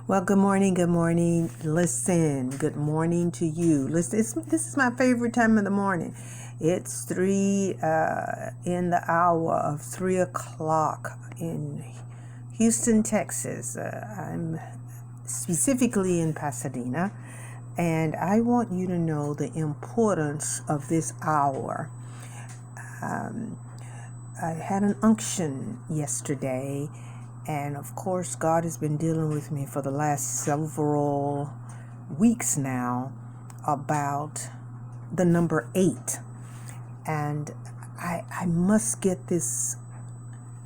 Well, good morning. Good morning. Listen, good morning to you. Listen, this is my favorite time of the morning. It's 3 in the hour of 3 o'clock in Houston, Texas. I'm specifically in Pasadena, and I want you to know the importance of this hour. I had an unction yesterday, and of course, God has been dealing with me for the last several weeks now about the number 8. And I must get this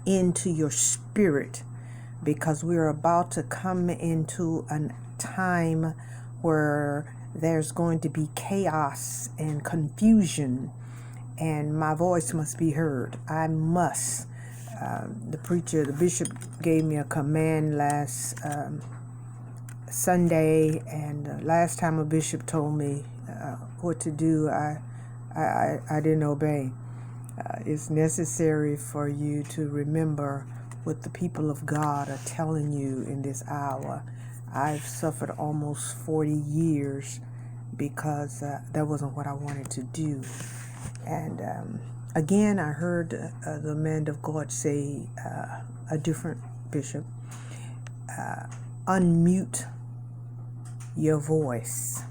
into your spirit, because we're about to come into a time where there's going to be chaos and confusion, and my voice must be heard. I must. The bishop gave me a command last Sunday, and last time a bishop told me what to do, I didn't obey. It's necessary for you to remember what the people of God are telling you in this hour. I've suffered almost 40 years because that wasn't what I wanted to do. And again, I heard the man of God say, a different bishop, unmute your voice.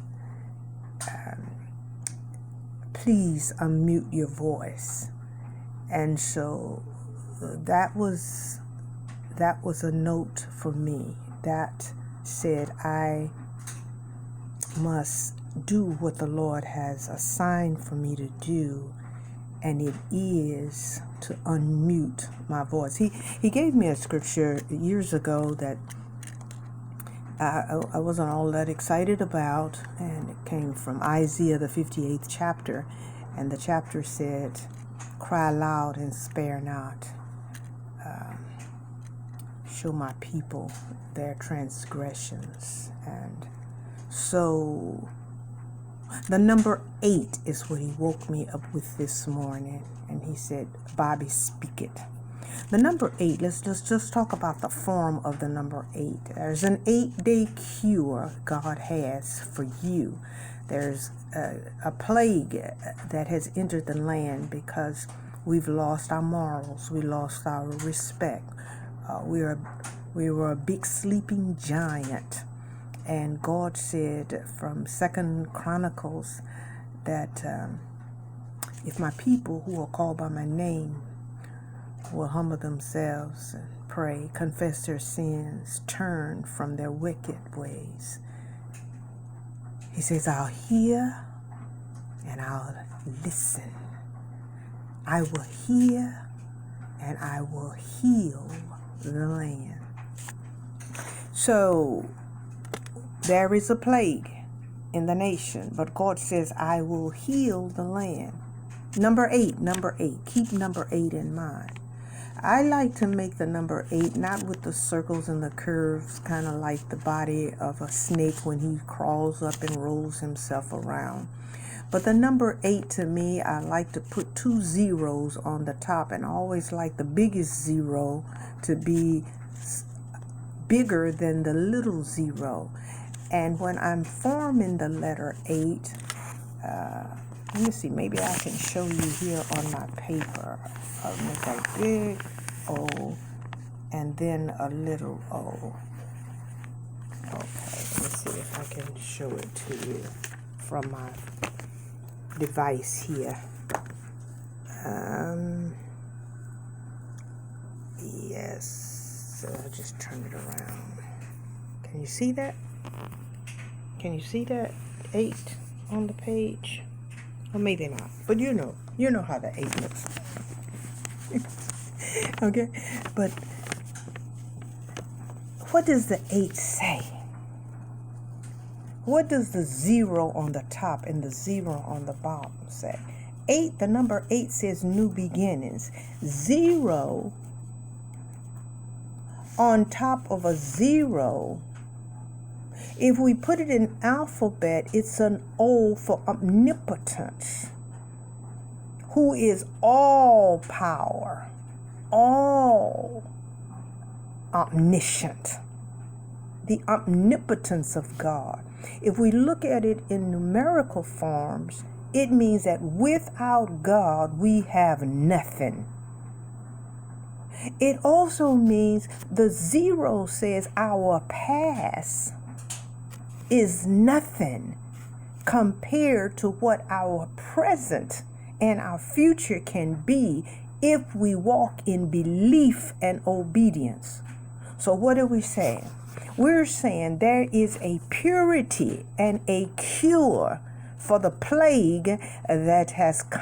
Please unmute your voice. And so that was a note for me that said I must do what the Lord has assigned for me to do, and it is to unmute my voice. He gave me a scripture years ago that I wasn't all that excited about, and it came from Isaiah, the 58th chapter, and the chapter said, "Cry loud and spare not. Show my people their transgressions." And so the number 8 is what he woke me up with this morning, and he said, "Bobby, speak it." The number 8, let's just talk about the form of the number 8. There's an 8-day cure God has for you. There's a plague that has entered the land because we've lost our morals. We lost our respect. We were a big sleeping giant. And God said from CHRONICLES that if my people who are called by my name will humble themselves and pray, confess their sins, turn from their wicked ways, he says, I'll hear and I'll listen. I will hear and I will heal the land. So there is a plague in the nation, but God says, I will heal the land. Number 8. Keep number 8 in mind. I like to make the number 8 not with the circles and the curves, kind of like the body of a snake when he crawls up and rolls himself around. But the number 8 to me, I like to put 2 zeros on the top, and I always like the biggest zero to be bigger than the little zero. And when I'm forming the letter 8, let me see, maybe I can show you here on my paper. I'll make a big O and then a little O. Okay, let's see if I can show it to you from my device here. Yes, so I'll just turn it around. Can you see that? Can you see that 8 on the page? Or maybe not, but you know how the 8 looks. Okay, but what does the 8 say? What does the 0 on the top and the 0 on the bottom say? 8, the number 8 says new beginnings. 0 on top of a 0, if we put it in alphabet, it's an O for omnipotence, who is all power, all omniscient. the omnipotence of God. If we look at it in numerical forms, it means that without God, we have nothing. It also means the zero says our past is nothing compared to what our present and our future can be if we walk in belief and obedience. So what are we saying? We're saying there is a purity and a cure for the plague that has come